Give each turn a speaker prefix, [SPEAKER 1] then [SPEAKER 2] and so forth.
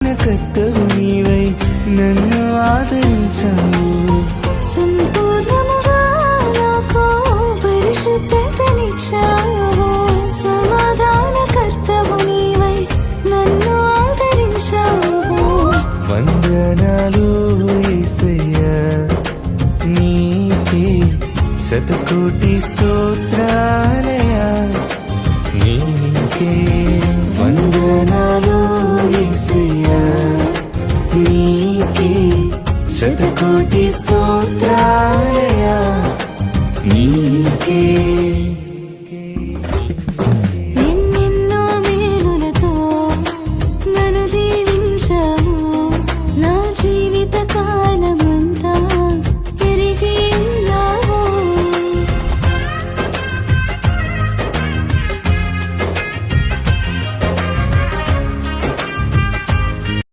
[SPEAKER 1] కర్తవు నీవై నన్ను ఆదరించావు,
[SPEAKER 2] సంపూర్ణముగా నాకు పరిశుద్ధతనిచ్చావు. సమాధాన కర్తవు నీవై నన్ను ఆదరించావు.
[SPEAKER 1] వందనాలు యేసయ్యా, నీకే శతకోటి స్తోత్రాలయా, నీకే వందనాలు యేసయ్యా, నీకే శతకోటి స్తోత్రాలయా, నీకే